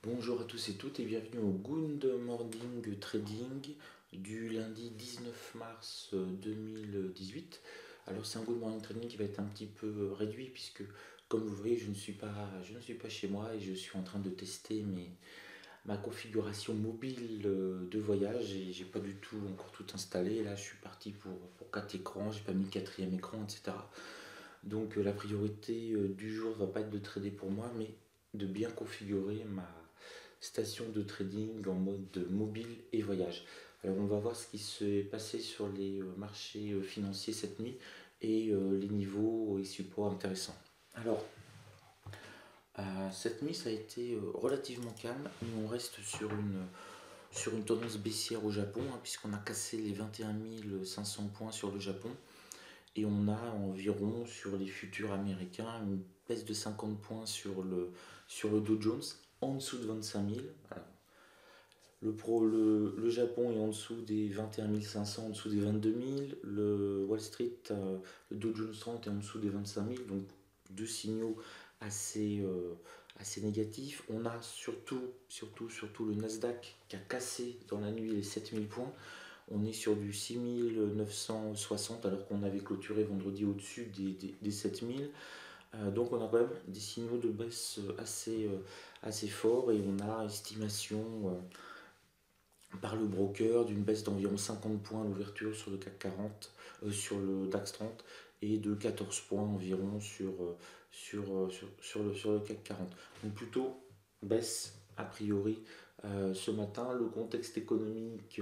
Bonjour à tous et toutes et bienvenue au Good Morning Trading du lundi 19 mars 2018. Alors c'est un Good Morning Trading qui va être un petit peu réduit puisque comme vous voyez je ne suis pas chez moi et je suis en train de tester ma configuration mobile de voyage et j'ai pas du tout encore tout installé. Là je suis parti pour 4 écrans, j'ai pas mis le quatrième écran, etc. Donc la priorité du jour va pas être de trader pour moi mais de bien configurer ma station de trading en mode mobile et voyage. Alors on va voir ce qui s'est passé sur les marchés financiers cette nuit et les niveaux et supports intéressants. Alors cette nuit ça a été relativement calme, mais on reste sur une tendance baissière au Japon puisqu'on a cassé les 21 500 points sur le Japon et on a environ sur les futurs américains une baisse de 50 points sur le Dow Jones en dessous de 25 000. Voilà. Le Japon est en dessous des 21 500, en dessous des 22 000. Le Wall Street, le Dow Jones 30 est en dessous des 25 000. Donc deux signaux assez, assez négatifs. On a surtout le Nasdaq qui a cassé dans la nuit les 7 000 points. On est sur du 6 960 alors qu'on avait clôturé vendredi au-dessus des 7 000. Donc on a quand même des signaux de baisse assez forts et on a estimation par le broker d'une baisse d'environ 50 points à l'ouverture sur le CAC 40, sur le DAX 30 et de 14 points environ sur le CAC 40. Donc plutôt baisse a priori ce matin. Le contexte économique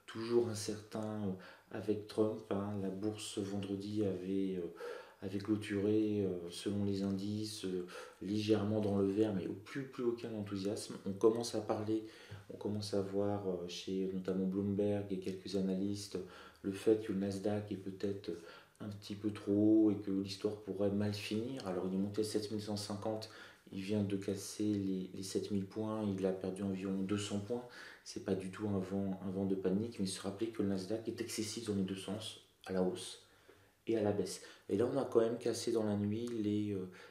toujours incertain avec Trump. La bourse vendredi avait clôturé selon les indices légèrement dans le vert mais plus aucun enthousiasme. On commence à voir chez notamment Bloomberg et quelques analystes le fait que le Nasdaq est peut-être un petit peu trop haut et que l'histoire pourrait mal finir. Alors il est monté à 7150, il vient de casser les 7000 points, il a perdu environ 200 points. C'est pas du tout un vent de panique, mais se rappeler que le Nasdaq est excessif dans les deux sens, à la hausse et à la baisse. Et là, on a quand même cassé dans la nuit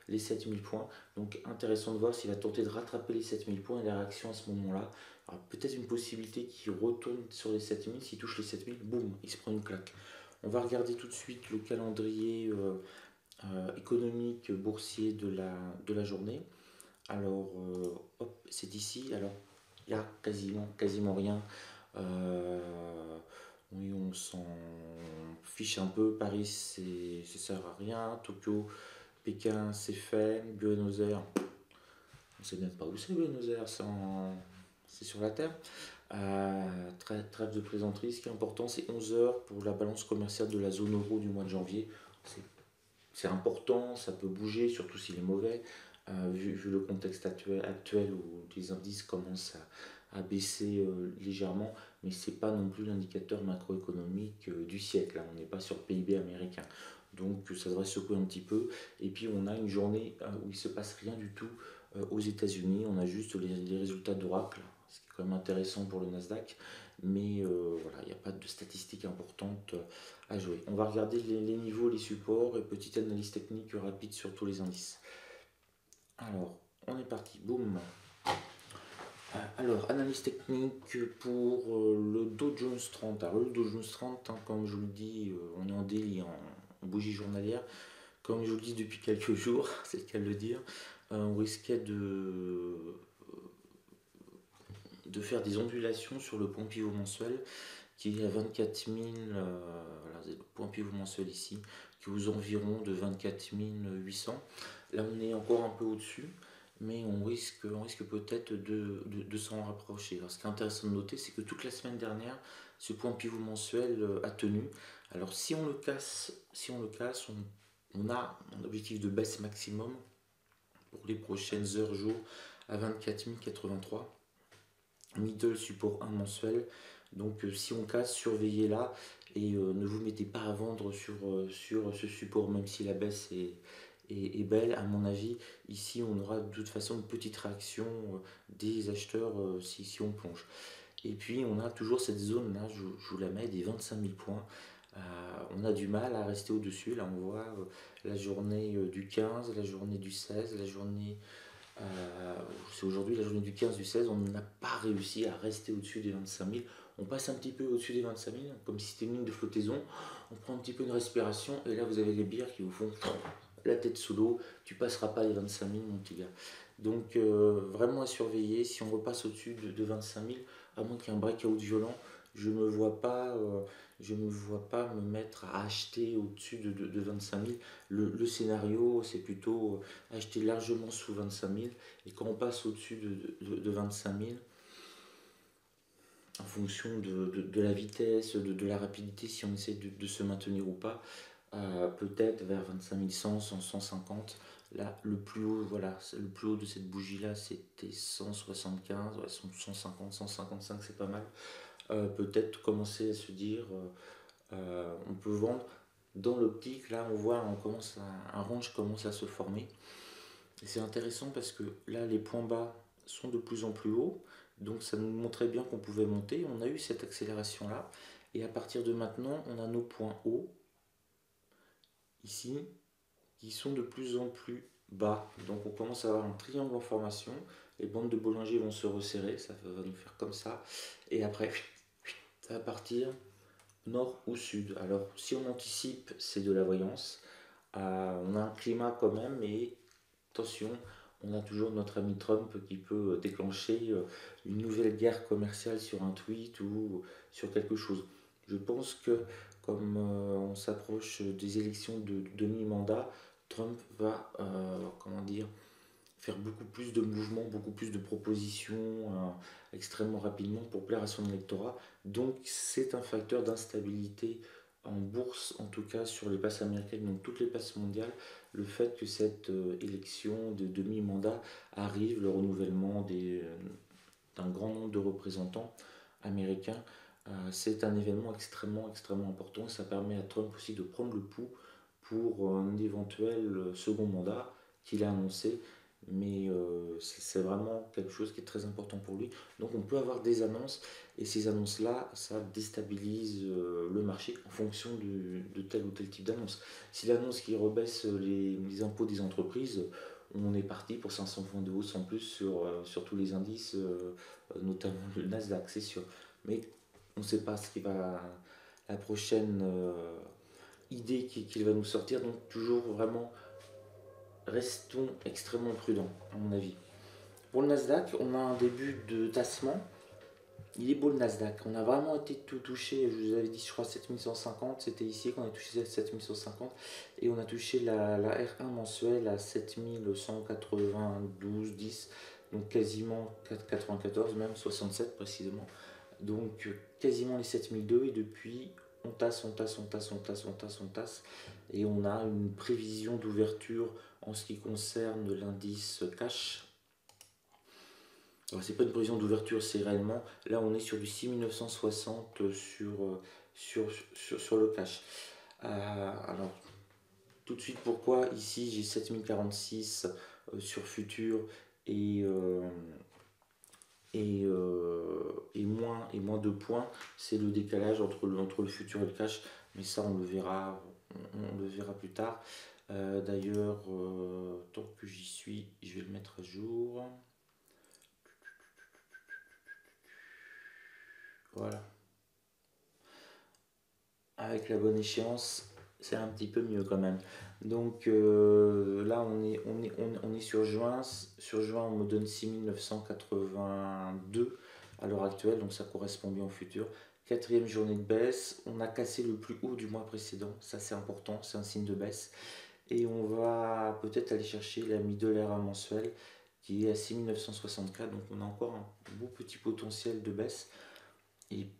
les 7000 points. Donc, intéressant de voir s'il va tenter de rattraper les 7000 points et la réaction à ce moment-là. Peut-être une possibilité qu'il retourne sur les 7000. S'il touche les 7000, boum, il se prend une claque. On va regarder tout de suite le calendrier économique boursier de la journée. Alors, hop, c'est ici. Alors, il y a quasiment rien. Oui, on s'en fiche un peu. Paris, ça sert à rien. Tokyo, Pékin, c'est fait. Buenos Aires, on sait même pas où c'est Buenos Aires, c'est sur la Terre. Trêve de plaisanterie, ce qui est important, c'est 11 heures pour la balance commerciale de la zone euro du mois de janvier. C'est important, ça peut bouger, surtout s'il est mauvais, vu le contexte actuel où les indices commencent à baisser légèrement, mais c'est pas non plus l'indicateur macroéconomique du siècle. Là, on n'est pas sur le PIB américain. Donc ça devrait secouer un petit peu. Et puis on a une journée où il ne se passe rien du tout aux États-Unis. On a juste les résultats d'Oracle, ce qui est quand même intéressant pour le Nasdaq. Mais voilà, il n'y a pas de statistiques importantes à jouer. On va regarder les niveaux, les supports et petite analyse technique rapide sur tous les indices. Alors, on est parti, boum. Alors, analyse technique pour le Dow Jones 30. Alors, le Dow Jones 30, comme je vous le dis, on est en daily, en bougie journalière. Comme je vous le dis depuis quelques jours, c'est le cas de le dire, on risquait de faire des ondulations sur le point pivot mensuel qui est à 24 000, voilà, le point pivot mensuel ici, qui est aux environs de 24 800. Là, on est encore un peu au-dessus, mais on risque peut-être de s'en rapprocher. Alors, ce qui est intéressant de noter, c'est que toute la semaine dernière, ce point pivot mensuel a tenu. Alors, si on le casse, on a un objectif de baisse maximum pour les prochaines heures, jours, à 24 083. Middle support 1 mensuel. Donc si on casse, surveillez là et ne vous mettez pas à vendre sur ce support, même si la baisse est belle. À mon avis, ici on aura de toute façon une petite réaction des acheteurs si on plonge. Et puis on a toujours cette zone là, je vous la mets, des 25 000 points. On a du mal à rester au-dessus. Là on voit la journée du 15, la journée du 16, la journée Euh, c'est aujourd'hui la journée du 15 du 16, on n'a pas réussi à rester au-dessus des 25 000. On passe un petit peu au-dessus des 25 000, comme si c'était une ligne de flottaison. On prend un petit peu une respiration, et là vous avez les bières qui vous font la tête sous l'eau. Tu passeras pas les 25 000, mon petit gars. Donc vraiment à surveiller. Si on repasse au-dessus de 25 000, à moins qu'il y ait un breakout violent, je ne me vois pas, me mettre à acheter au-dessus de 25 000. Le scénario, c'est plutôt acheter largement sous 25 000. Et quand on passe au-dessus de 25 000, en fonction de la vitesse, de la rapidité, si on essaie de se maintenir ou pas, peut-être vers 25 100, 150. Là, le plus haut, voilà, le plus haut de cette bougie-là, c'était 175, ouais, 150, 155, c'est pas mal. Peut-être commencer à se dire, on peut vendre. Dans l'optique, là, on voit, un range commence à se former. Et c'est intéressant parce que là, les points bas sont de plus en plus hauts. Donc ça nous montrait bien qu'on pouvait monter. On a eu cette accélération-là. Et à partir de maintenant, on a nos points hauts, ici, qui sont de plus en plus bas. Donc on commence à avoir un triangle en formation. Les bandes de Bollinger vont se resserrer. Ça va nous faire comme ça. Et après, ça va partir nord ou sud. Alors si on anticipe, c'est de la voyance. On a un climat quand même, mais attention, on a toujours notre ami Trump qui peut déclencher une nouvelle guerre commerciale sur un tweet ou sur quelque chose. Je pense que comme on s'approche des élections de mi-mandat, Trump va, comment dire, faire beaucoup plus de mouvements, beaucoup plus de propositions extrêmement rapidement pour plaire à son électorat. Donc c'est un facteur d'instabilité en bourse, en tout cas sur les places américaines, donc toutes les places mondiales, le fait que cette élection de demi-mandat arrive, le renouvellement d'un grand nombre de représentants américains, c'est un événement extrêmement important. Ça permet à Trump aussi de prendre le pouls pour un éventuel second mandat qu'il a annoncé, mais c'est vraiment quelque chose qui est très important pour lui. Donc on peut avoir des annonces, et ces annonces-là, ça déstabilise le marché en fonction de tel ou tel type d'annonce. Si l'annonce qui rebaisse les impôts des entreprises, on est parti pour 500 points de hausse en plus sur tous les indices, notamment le Nasdaq, c'est sûr. Mais on ne sait pas ce qui va, la prochaine idée qu'il va nous sortir, donc toujours vraiment restons extrêmement prudents, à mon avis. Pour le Nasdaq, on a un début de tassement. Il est beau le Nasdaq. On a vraiment été tout touché. Je vous avais dit, je crois, 7150. C'était ici qu'on a touché 7150. Et on a touché la R1 mensuelle à 7192,10. Donc quasiment 94, même 67 précisément. Donc quasiment les 7002. Et depuis, on tasse, on tasse, on tasse, on tasse, on tasse, on tasse. Et on a une prévision d'ouverture en ce qui concerne l'indice cash. Alors c'est pas une prévision d'ouverture, c'est réellement, là on est sur du 6960 sur le cash. Alors tout de suite, pourquoi ici j'ai 7046 sur futur et, euh, et moins de points, c'est le décalage entre le futur et le cash, mais ça on le verra plus tard. D'ailleurs, tant que j'y suis, je vais le mettre à jour. Voilà. Avec la bonne échéance, c'est un petit peu mieux quand même. Donc là, on est sur juin. Sur juin, on me donne 6982 à l'heure actuelle, donc ça correspond bien au futur. Quatrième journée de baisse, on a cassé le plus haut du mois précédent, ça c'est important, c'est un signe de baisse. Et on va peut-être aller chercher la middle ERA mensuelle qui est à 6964, donc on a encore un beau petit potentiel de baisse. Et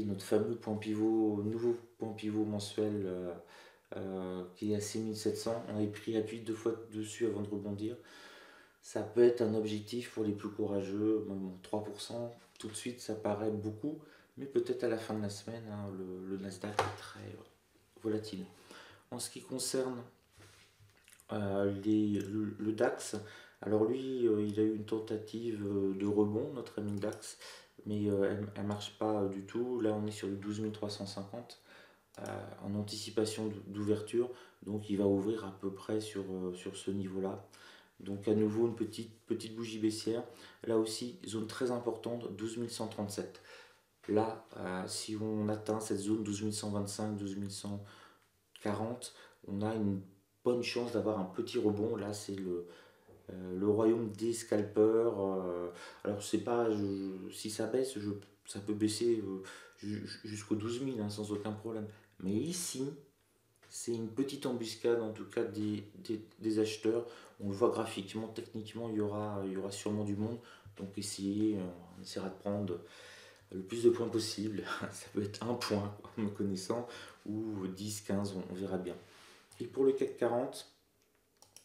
notre fameux point pivot, nouveau point pivot mensuel qui est à 6700, on avait pris appui 2 fois dessus avant de rebondir. Ça peut être un objectif pour les plus courageux, bon, 3%, tout de suite ça paraît beaucoup, mais peut-être à la fin de la semaine, hein, le Nasdaq est très volatile. En ce qui concerne le DAX, alors lui, il a eu une tentative de rebond, notre ami DAX, mais elle ne marche pas du tout. Là, on est sur le 12 350 en anticipation d'ouverture, donc il va ouvrir à peu près sur ce niveau-là. Donc à nouveau une petite bougie baissière. Là aussi, zone très importante, 12 137. Là, si on atteint cette zone 12 125, 12 140, on a une bonne chance d'avoir un petit rebond. Là, c'est le royaume des scalpers. Alors, je sais pas, si ça baisse, ça peut baisser jusqu'aux 12 000 hein, sans aucun problème. Mais ici, c'est une petite embuscade en tout cas des acheteurs. On le voit graphiquement, techniquement, il y aura sûrement du monde. Donc on essaiera de prendre le plus de points possible. Ça peut être un point, quoi, me connaissant, ou 10, 15, on verra bien. Et pour le CAC 40,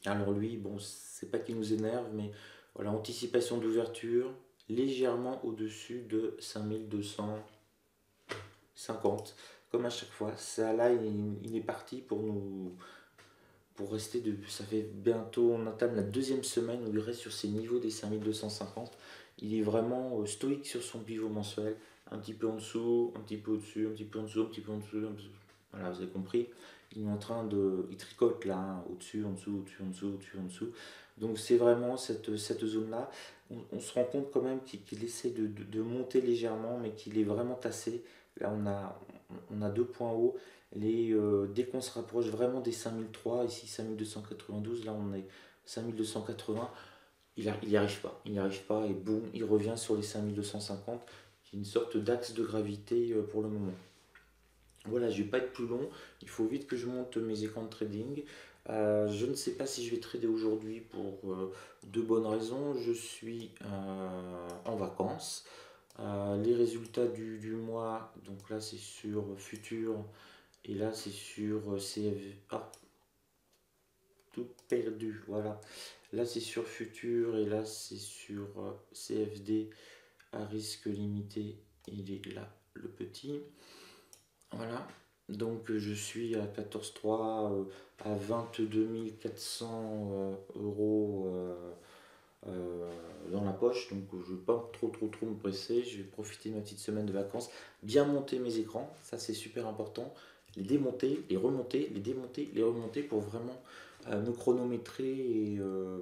alors lui, bon, c'est pas qu'il nous énerve, mais voilà, anticipation d'ouverture, légèrement au-dessus de 5250, comme à chaque fois. Ça là, il est parti pour rester ça fait bientôt, on entame la deuxième semaine où il reste sur ces niveaux des 5250. Il est vraiment stoïque sur son pivot mensuel, un petit peu en dessous, un petit peu au-dessus, un petit peu en dessous, un petit peu en dessous, voilà, vous avez compris. Il est en train il tricote là, hein, au-dessus, en dessous, au-dessus, en dessous, au-dessus, en dessous. Donc c'est vraiment cette zone-là. On se rend compte quand même qu'il essaie de monter légèrement, mais qu'il est vraiment tassé. Là, on a deux points hauts. Dès qu'on se rapproche vraiment des 5003, ici 5292, là on est 5280, il n'y arrive pas. Il n'y arrive pas et boum, il revient sur les 5250, qui est une sorte d'axe de gravité pour le moment. Voilà, je ne vais pas être plus long, il faut vite que je monte mes écrans de trading. Je ne sais pas si je vais trader aujourd'hui pour deux bonnes raisons. Je suis en vacances. Les résultats du mois, donc là c'est sur Futur et là c'est sur CF. Ah, tout perdu, voilà. Là c'est sur Futur et là c'est sur CFD à risque limité. Il est là, le petit. Voilà. Donc je suis à 14,3 à 22 400 euros dans la poche. Donc je ne vais pas trop me presser. Je vais profiter de ma petite semaine de vacances. Bien monter mes écrans, ça c'est super important. Les démonter, les remonter, les démonter, les remonter pour vraiment me chronométrer et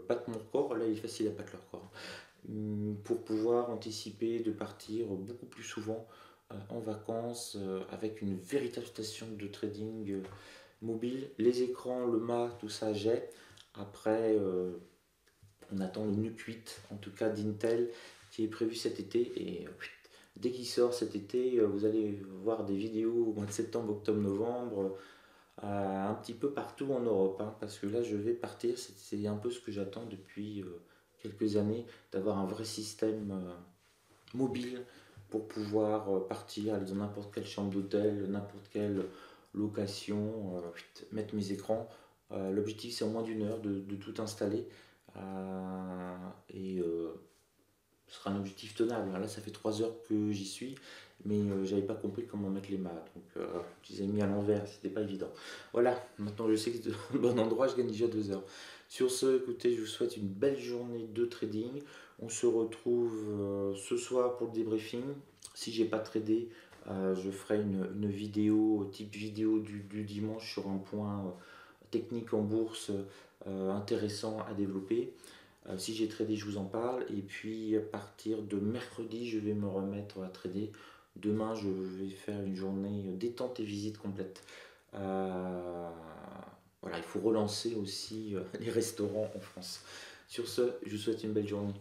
battre mon record. Là il est facile à battre le record. Pour pouvoir anticiper de partir beaucoup plus souvent en vacances avec une véritable station de trading mobile. Les écrans, le mât, tout ça j'ai. Après, on attend le NUC 8, en tout cas d'Intel, qui est prévu cet été. Et dès qu'il sort cet été, vous allez voir des vidéos au mois de septembre, octobre, novembre, un petit peu partout en Europe. Hein, parce que là, je vais partir. C'est un peu ce que j'attends depuis quelques années, d'avoir un vrai système mobile pour pouvoir partir, aller dans n'importe quelle chambre d'hôtel, n'importe quelle location, mettre mes écrans. L'objectif c'est en moins d'une heure de tout installer et ce sera un objectif tenable. Là ça fait 3 heures que j'y suis mais j'avais pas compris comment mettre les mâts donc je les ai mis à l'envers, c'était pas évident. Voilà, maintenant je sais que c'est un bon endroit, je gagne déjà 2 heures. Sur ce, écoutez, je vous souhaite une belle journée de trading. On se retrouve ce soir pour le débriefing. Si j'ai pas tradé, je ferai une vidéo, type vidéo du dimanche sur un point technique en bourse intéressant à développer. Si j'ai tradé, je vous en parle. Et puis à partir de mercredi, je vais me remettre à trader. Demain, je vais faire une journée détente et visite complète. Voilà, il faut relancer aussi les restaurants en France. Sur ce, je vous souhaite une belle journée.